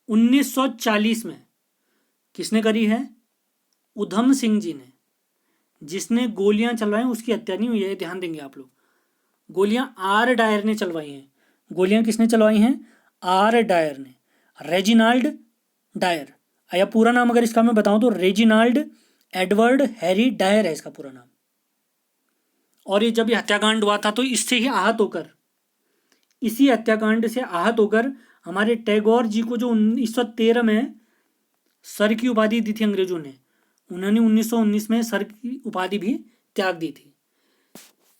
1940 में। किसने करी है? उधम सिंह जी ने। जिसने गोलियां चलवाई उसकी हत्या नहीं हुई है, ध्यान देंगे आप लोग। गोलियां आर डायर ने चलवाई हैं। गोलियां किसने चलवाई हैं? आर डायर ने। रेजिनाल्ड डायर, या पूरा नाम अगर इसका मैं बताऊं तो रेजिनाल्ड एडवर्ड हैरी डायर है इसका पूरा नाम। और ये जब ये हत्याकांड हुआ था तो इससे ही आहत होकर, इसी हत्याकांड से आहत होकर हमारे टैगोर जी को जो 1913 में सर की उपाधि दी थी अंग्रेजों ने, उन्होंने 1919 में सर की उपाधि भी त्याग दी थी।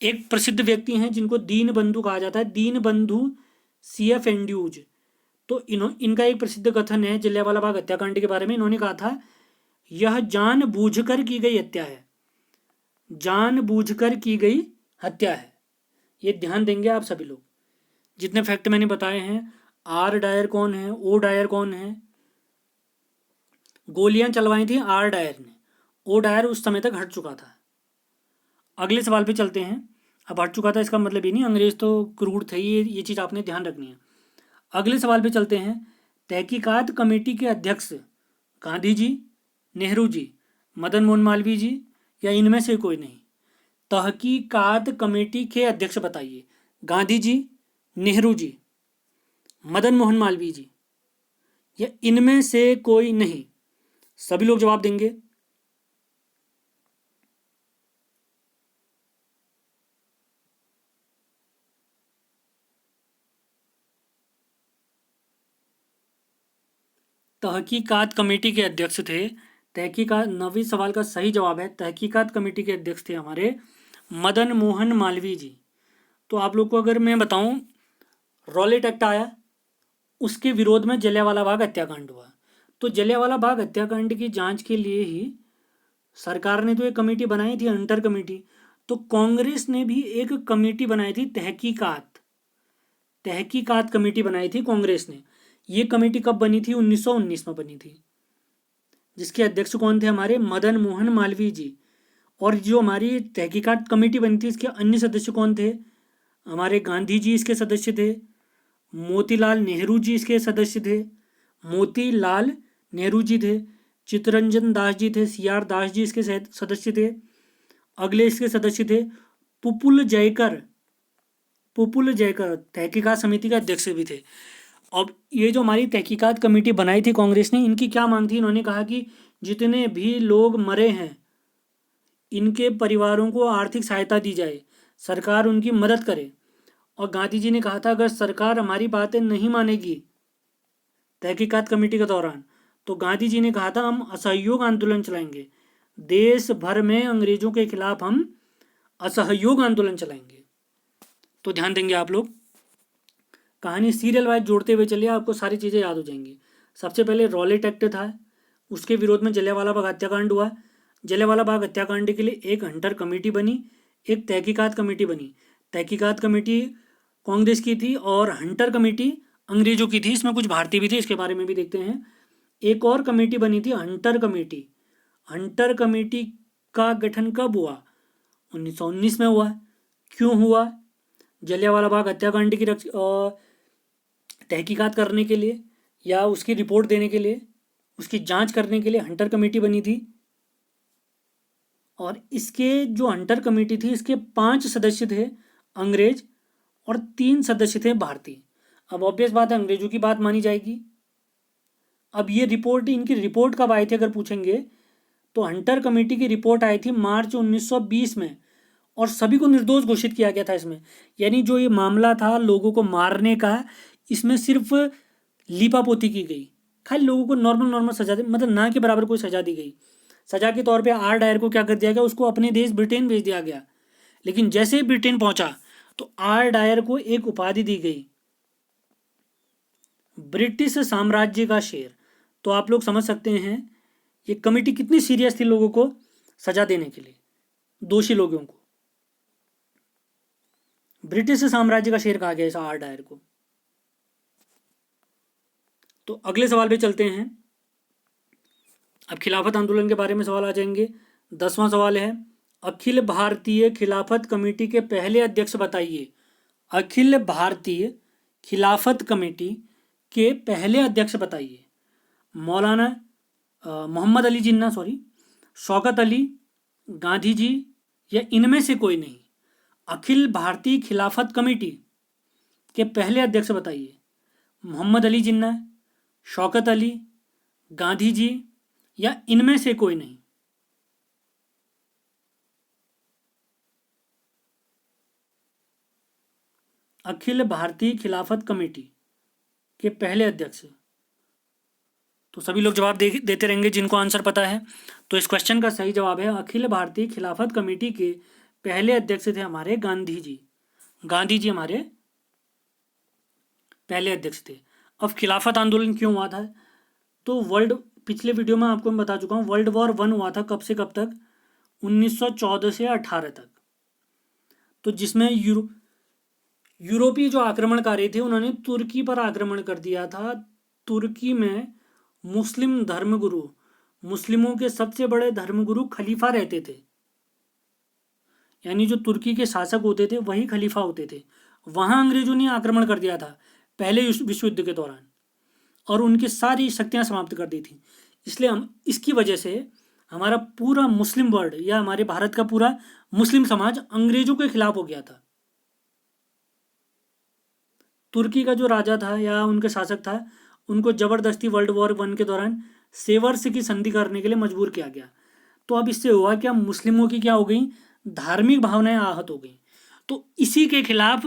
एक प्रसिद्ध व्यक्ति हैं जिनको दीन बंधु कहा जाता है, दीन बंधु CF एंड्यूज। तो इनका एक प्रसिद्ध कथन है जलियांवाला बाग हत्याकांड के बारे में। इन्होंने कहा था यह जानबूझकर की गई हत्या है। जानबूझकर की गई हत्या है। ये ध्यान देंगे आप सभी लोग। जितने फैक्ट मैंने बताए हैं, आर डायर कौन है, ओ डायर कौन है, गोलियां चलवाई थी आर डायर ने, ओ डायर उस समय तक हट चुका था। अगले सवाल पे चलते हैं। अब हट चुका था इसका मतलब ये नहीं अंग्रेज तो क्रूर थे, ये चीज़ आपने ध्यान रखनी है। अगले सवाल पे चलते हैं। तहकीकात कमेटी के अध्यक्ष गांधी जी, नेहरू जी, मदन मोहन मालवीय जी, या इनमें से कोई नहीं? तहकीकात कमेटी के अध्यक्ष बताइए। गांधी जी, नेहरू जी, मदन मोहन मालवीय जी, या इनमें से कोई नहीं? सभी लोग जवाब देंगे। तहकीकात कमेटी के अध्यक्ष थे तहकीकात 9वीं सवाल का सही जवाब है तहकीकात कमेटी के अध्यक्ष थे हमारे मदन मोहन मालवीय जी। तो आप लोग को अगर मैं बताऊं, रॉलेट एक्ट आया, उसके विरोध में जलियांवाला बाग हत्याकांड हुआ। तो जलियांवाला बाग हत्याकांड की जांच के लिए ही सरकार ने तो एक कमेटी बनाई थी, हंटर कमेटी। तो कांग्रेस ने भी एक कमेटी बनाई थी, तहकीकात कमेटी बनाई थी कांग्रेस ने। ये कमेटी कब बनी थी? 1919 में बनी थी, जिसके अध्यक्ष कौन थे? हमारे मदन मोहन मालवीय जी। और जो हमारी तहकीकात कमेटी बनी थी, इसके अन्य सदस्य कौन थे? हमारे गांधी जी इसके सदस्य थे, मोतीलाल नेहरू जी इसके सदस्य थे, मोतीलाल नेहरू जी थे, चित्तरंजन दास जी थे, सी आर दास जी इसके सदस्य थे। अगले इसके सदस्य थे पुपुल जयकर तहकीकात समिति के अध्यक्ष भी थे। अब ये जो हमारी तहकीकात कमेटी बनाई थी कांग्रेस ने, इनकी क्या मांग थी? इन्होंने कहा कि जितने भी लोग मरे हैं इनके परिवारों को आर्थिक सहायता दी जाए, सरकार उनकी मदद करे। और गांधी जी ने कहा था अगर सरकार हमारी बातें नहीं मानेगी तहकीकात कमेटी के दौरान, तो गांधी जी ने कहा था हम असहयोग आंदोलन चलाएंगे, देश भर में अंग्रेजों के खिलाफ हम असहयोग आंदोलन चलाएंगे। तो ध्यान देंगे आप लोग, कहानी सीरियल वाइज जोड़ते हुए चलिए, आपको सारी चीज़ें याद हो जाएंगी। सबसे पहले रॉलेट एक्ट था, उसके विरोध में जलियांवाला बाग हत्याकांड हुआ। जलियांवाला बाग हत्याकांड के लिए एक हंटर कमेटी बनी, एक तहकीकात कमेटी बनी। तहकीकात कमेटी कांग्रेस की थी और हंटर कमेटी अंग्रेजों की थी। इसमें कुछ भारतीय भी थे, इसके बारे में भी देखते हैं। एक और कमेटी बनी थी हंटर कमेटी। हंटर कमेटी का गठन कब हुआ? 1919 में हुआ। क्यों हुआ? जलियांवाला बाग हत्याकांड की तहकीकात करने के लिए या उसकी रिपोर्ट देने के लिए, उसकी जांच करने के लिए हंटर कमेटी बनी थी। और इसके जो हंटर कमेटी थी, इसके 5 सदस्य थे अंग्रेज और 3 सदस्य थे भारतीय। अब ऑब्वियस बात है, अंग्रेजों की बात मानी जाएगी। अब ये रिपोर्ट, इनकी रिपोर्ट कब आई थी अगर पूछेंगे, तो हंटर कमेटी की रिपोर्ट आई थी मार्च 1920 में, और सभी को निर्दोष घोषित किया गया था इसमें। यानी जो ये मामला था लोगों को मारने का, इसमें सिर्फ लीपापोती की गई, खाली लोगों को नॉर्मल सजा मतलब ना के बराबर कोई सजा दी गई। सजा के तौर पे आर डायर को क्या कर दिया गया? उसको अपने देश ब्रिटेन भेज दिया गया। लेकिन जैसे ही ब्रिटेन पहुंचा तो आर डायर को एक उपाधि दी गई, ब्रिटिश साम्राज्य का शेर। तो आप लोग समझ सकते हैं ये कमेटी कितनी सीरियस थी लोगों को सजा देने के लिए, दोषी लोगों को। ब्रिटिश साम्राज्य का शेर कहा गया इस आर डायर को। तो अगले सवाल पे चलते हैं। अब खिलाफत आंदोलन के बारे में सवाल आ जाएंगे। 10वां सवाल है, अखिल भारतीय खिलाफत कमेटी के पहले अध्यक्ष बताइए। अखिल भारतीय खिलाफत कमेटी के पहले अध्यक्ष बताइए। मौलाना मोहम्मद अली जिन्ना, शौकत अली, गांधी जी, या इनमें से कोई नहीं। अखिल भारतीय खिलाफत कमेटी के पहले अध्यक्ष बताइए। मोहम्मद अली जिन्ना, शौकत अली, गांधी जी, या इनमें से कोई नहीं। अखिल भारतीय खिलाफत कमेटी के पहले अध्यक्ष। तो सभी लोग जवाब देते रहेंगे जिनको आंसर पता है। तो इस क्वेश्चन का सही जवाब है अखिल भारतीय खिलाफत कमेटी के पहले अध्यक्ष थे हमारे गांधी जी। गांधी जी हमारे पहले अध्यक्ष थे। अब खिलाफत आंदोलन क्यों हुआ था? तो पिछले वीडियो में आपको मैं बता चुका हूँ, वर्ल्ड वॉर 1 हुआ था। कब से कब तक? 1914 से 18 तक। तो जिसमें यूरोपीय जो आक्रमणकारी थे उन्होंने तुर्की पर आक्रमण कर दिया था। तुर्की में मुस्लिम धर्मगुरु, मुस्लिमों के सबसे बड़े धर्मगुरु खलीफा रहते थे। यानी जो तुर्की के शासक होते थे वही खलीफा होते थे। वहां अंग्रेजों ने आक्रमण कर दिया था पहले विश्व युद्ध के दौरान, और उनकी सारी शक्तियां समाप्त कर दी थी। इसलिए हम इसकी वजह से हमारा पूरा मुस्लिम वर्ल्ड या हमारे भारत का पूरा मुस्लिम समाज अंग्रेजों के खिलाफ हो गया था। तुर्की का जो राजा था या उनका शासक था, उनको जबरदस्ती वर्ल्ड वॉर 1 के दौरान सेवर्स की संधि करने के लिए मजबूर किया गया। तो अब इससे हुआ क्या? मुस्लिमों की क्या हो गई? धार्मिक भावनाएं आहत हो गई। तो इसी के खिलाफ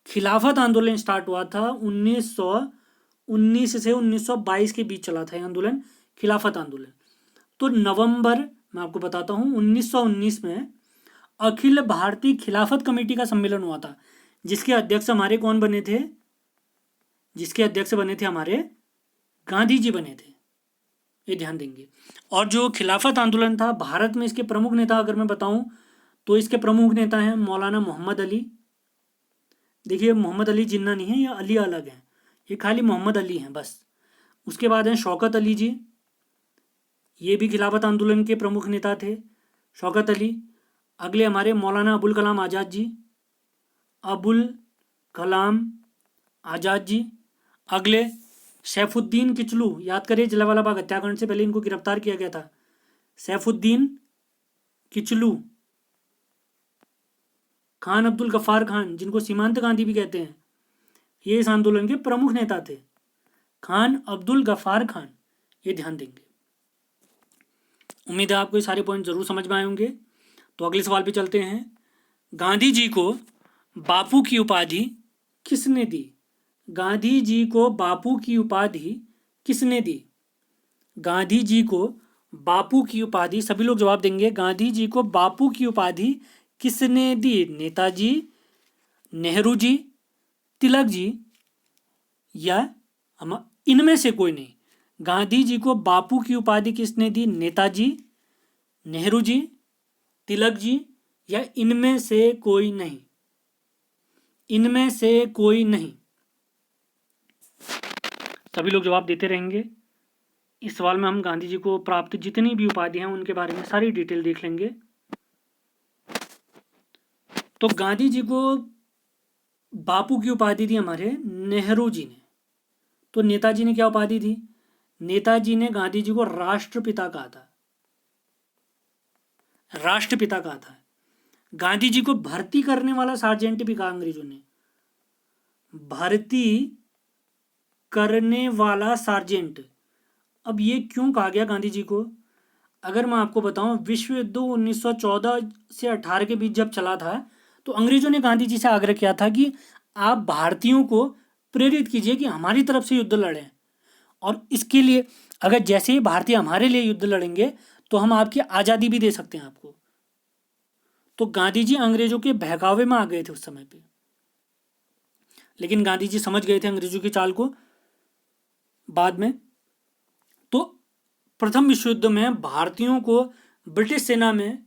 खिलाफत आंदोलन स्टार्ट हुआ था। 1919 से 1922 के बीच चला था यह आंदोलन, खिलाफत आंदोलन। तो नवंबर, मैं आपको बताता हूँ, 1919 में अखिल भारतीय खिलाफत कमेटी का सम्मेलन हुआ था, जिसके अध्यक्ष हमारे कौन बने थे? जिसके अध्यक्ष बने थे हमारे गांधी जी बने थे, ये ध्यान देंगे। और जो खिलाफत आंदोलन था भारत में, इसके प्रमुख नेता अगर मैं बताऊं तो इसके प्रमुख नेता हैं मौलाना मोहम्मद अली। देखिए मोहम्मद अली जिन्ना नहीं है, ये अली अलग है, ये खाली मोहम्मद अली हैं बस। उसके बाद हैं शौकत अली जी, ये भी खिलाफत आंदोलन के प्रमुख नेता थे, शौकत अली। अगले हमारे मौलाना अबुल कलाम आज़ाद जी, अबुल कलाम आज़ाद जी। अगले सैफुद्दीन किचलू, याद करिए जलियांवाला बाग हत्याकांड से पहले इनको गिरफ्तार किया गया था। सैफुद्दीन किचलू, खान अब्दुल गफ्फार खान, जिनको सीमांत गांधी भी कहते हैं, ये इस आंदोलन के प्रमुख नेता थे, खान अब्दुल गफ्फार खान, ये ध्यान देंगे। उम्मीद है आपको ये सारे पॉइंट जरूर समझ में आए होंगे। तो अगले सवाल पे चलते हैं। गांधी जी को बापू की उपाधि किसने दी? गांधी जी को बापू की उपाधि किसने दी? गांधी जी को बापू की उपाधि, सभी लोग जवाब देंगे, गांधी जी को बापू की उपाधि किसने दी? नेताजी, नेहरू जी, तिलक जी, या हम इनमें से कोई नहीं। गांधी जी को बापू की उपाधि किसने दी? नेताजी, नेहरू जी, तिलक जी, या इनमें से कोई नहीं? इनमें से कोई नहीं। सभी लोग जवाब देते रहेंगे। इस सवाल में हम गांधी जी को प्राप्त जितनी भी उपाधि हैं उनके बारे में सारी डिटेल देख लेंगे। तो गांधी जी को बापू की उपाधि दी हमारे नेहरू जी ने। तो नेताजी ने क्या उपाधि दी? नेताजी ने गांधी जी को राष्ट्रपिता कहा था, राष्ट्रपिता कहा था। गांधी जी को भर्ती करने वाला सार्जेंट भी कहा अंग्रेजों ने, भर्ती करने वाला सार्जेंट। अब ये क्यों कहा गया गांधी जी को? अगर मैं आपको बताऊं, विश्व युद्ध 1914 से 18 के बीच जब चला था, तो अंग्रेजों ने गांधी जी से आग्रह किया था कि आप भारतीयों को प्रेरित कीजिए कि हमारी तरफ से युद्ध लड़ें, और इसके लिए अगर जैसे ही भारतीय हमारे लिए युद्ध लड़ेंगे तो हम आपकी आज़ादी भी दे सकते हैं आपको। तो गांधी जी अंग्रेजों के बहकावे में आ गए थे उस समय पे, लेकिन गांधी जी समझ गए थे अंग्रेजों की चाल को बाद में। तो प्रथम विश्व युद्ध में भारतीयों को ब्रिटिश सेना में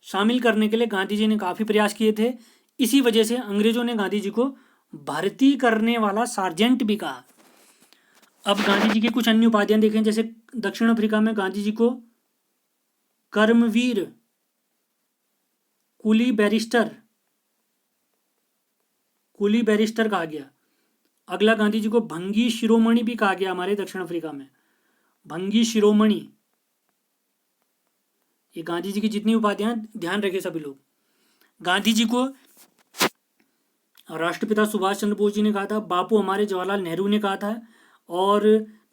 शामिल करने के लिए गांधी जी ने काफ़ी प्रयास किए थे। इसी वजह से अंग्रेजों ने गांधी जी को भर्ती करने वाला सार्जेंट भी कहा। अब गांधी जी की कुछ अन्य उपाधियां देखें, जैसे दक्षिण अफ्रीका में गांधी जी को कर्मवीर, कुली बैरिस्टर कहा गया। अगला गांधी जी को भंगी शिरोमणि भी कहा गया हमारे दक्षिण अफ्रीका में, भंगी शिरोमणि। ये गांधी जी की जितनी उपाधियां, ध्यान रखें सभी लोग। गांधी जी को राष्ट्रपिता सुभाष चंद्र बोस जी ने कहा था, बापू हमारे जवाहरलाल नेहरू ने कहा था, और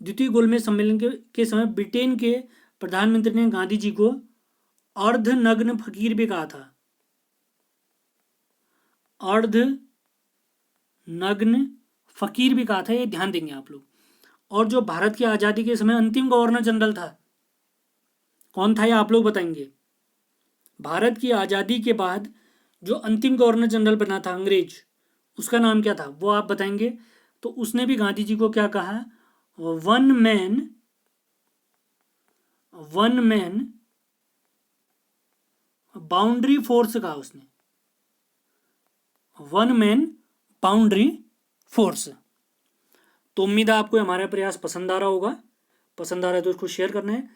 द्वितीय गोलमेज सम्मेलन के समय ब्रिटेन के प्रधानमंत्री ने गांधी जी को अर्धनग्न फकीर भी कहा था, अर्धनग्न फकीर भी कहा था, ये ध्यान देंगे आप लोग। और जो भारत की आज़ादी के समय अंतिम गवर्नर जनरल था, कौन था ये आप लोग बताएंगे? भारत की आज़ादी के बाद जो अंतिम गवर्नर जनरल बना था अंग्रेज, उसका नाम क्या था वो आप बताएंगे। तो उसने भी गांधी जी को क्या कहा? वन मैन बाउंड्री फोर्स कहा उसने, वन मैन बाउंड्री फोर्स। तो उम्मीद है आपको हमारा प्रयास पसंद आ रहा होगा। पसंद आ रहा है तो उसको शेयर करना है,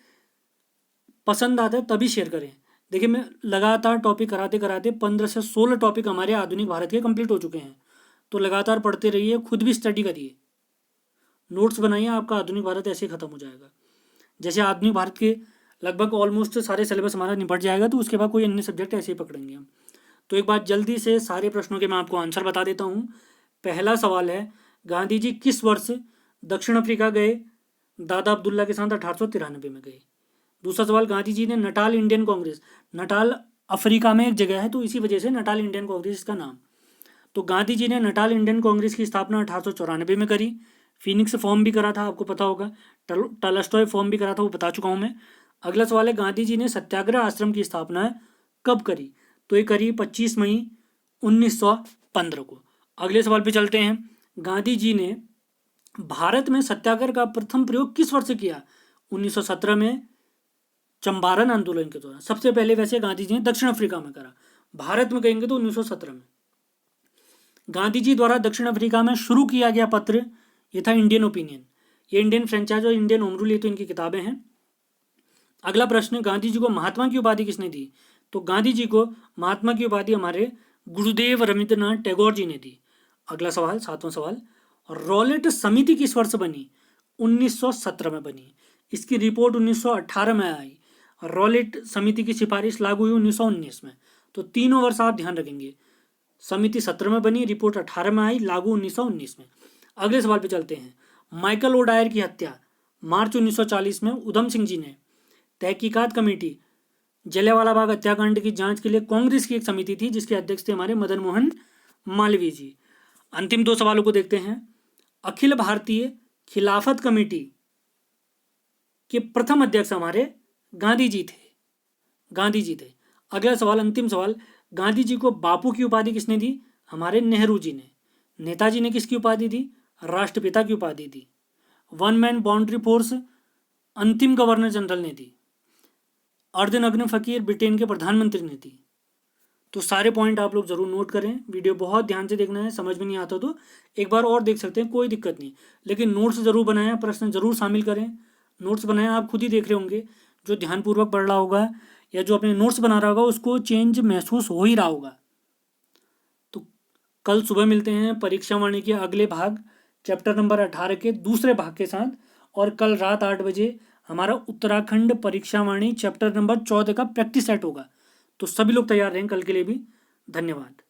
पसंद आता है तभी शेयर करें। देखिए मैं लगातार टॉपिक कराते कराते 15 से 16 टॉपिक हमारे आधुनिक भारत के कंप्लीट हो चुके हैं। तो लगातार पढ़ते रहिए, खुद भी स्टडी करिए, नोट्स बनाइए, आपका आधुनिक भारत ऐसे ही खत्म हो जाएगा। जैसे आधुनिक भारत के लगभग ऑलमोस्ट सारे सिलेबस हमारा निपट जाएगा, तो उसके बाद कोई अन्य सब्जेक्ट ऐसे ही पकड़ेंगे हम। तो एक बार जल्दी से सारे प्रश्नों के मैं आपको आंसर बता देता हूँ। पहला सवाल है, गांधी जी किस वर्ष दक्षिण अफ्रीका गए? दादा अब्दुल्ला के साथ 1893 में गए। दूसरा सवाल, गांधी जी ने Natal Indian Congress, Natal Africa में एक जगह है तो इसी वजह से नटाल इंडियन कांग्रेस का नाम। तो गांधी जी ने नटाल इंडियन कांग्रेस की स्थापना 1894 में करी। फिनिक्स फॉर्म भी करा था, आपको पता होगा। टॉलस्टॉय फॉर्म भी करा था, वो बता चुका हूँ मैं। अगला सवाल है गांधी जी ने सत्याग्रह आश्रम की स्थापना कब करी? तो ये करी 25 मई 1915 को। अगले सवाल पे चलते हैं। गांधी जी ने भारत में सत्याग्रह का प्रथम प्रयोग किस वर्ष किया? 1917 में चंपारण आंदोलन के दौरान। सबसे पहले वैसे गांधी जी ने दक्षिण अफ्रीका में करा, भारत में कहेंगे तो 1917 में। गांधी जी द्वारा दक्षिण अफ्रीका में शुरू किया गया पत्र ये था इंडियन ओपिनियन। ये इंडियन फ्रेंचाइज और इंडियन होम रूल ये तो इनकी किताबें हैं। अगला प्रश्न, गांधी जी को महात्मा की उपाधि किसने दी? तो गांधी जी को महात्मा की उपाधि हमारे गुरुदेव रविंद्रनाथ टैगोर जी ने दी। अगला सवाल, 7वां सवाल, रॉलेट समिति किस वर्ष बनी? 1917 में बनी। इसकी रिपोर्ट 1918 में आई। रॉलेट समिति की सिफारिश लागू हुई 1919 में। तो तीनों वर्ष आप ध्यान रखेंगे। समिति 17 में बनी, रिपोर्ट 18 में आई, लागू 1919 में। अगले सवाल पे चलते हैं। माइकल ओडायर की हत्या मार्च 1940 में उधम सिंह जी ने। तहकीकात कमेटी जलियांवाला बाग हत्याकांड की जांच के लिए कांग्रेस की एक समिति थी जिसके अध्यक्ष थे हमारे मदन मोहन मालवीय जी। अंतिम 2 सवालों को देखते हैं। अखिल भारतीय खिलाफत कमेटी के प्रथम अध्यक्ष हमारे गांधी जी थे। अगला सवाल, अंतिम सवाल, गांधी जी को बापू की उपाधि किसने दी? हमारे नेहरू जी ने। नेताजी ने किसकी उपाधि दी? राष्ट्रपिता की उपाधि दी। वन मैन बाउंड्री फोर्स अंतिम गवर्नर जनरल ने दी। अर्धनग्न फकीर ब्रिटेन के प्रधानमंत्री ने दी। तो सारे पॉइंट आप लोग जरूर नोट करें। वीडियो बहुत ध्यान से देखना है, समझ में नहीं आता तो एक बार और देख सकते हैं, कोई दिक्कत नहीं। लेकिन नोट्स जरूर बनाएं, प्रश्न जरूर शामिल करें। नोट्स बनाएं, आप खुद ही देख रहे होंगे, जो ध्यानपूर्वक पढ़ रहा होगा या जो अपने नोट्स बना रहा होगा उसको चेंज महसूस हो ही रहा होगा। तो कल सुबह मिलते हैं परीक्षा वाणी के अगले भाग चैप्टर नंबर 18 के दूसरे भाग के साथ। और कल रात 8 बजे हमारा उत्तराखंड परीक्षा वाणी चैप्टर नंबर 14 का प्रैक्टिस सेट होगा। तो सभी लोग तैयार रहें कल के लिए भी। धन्यवाद।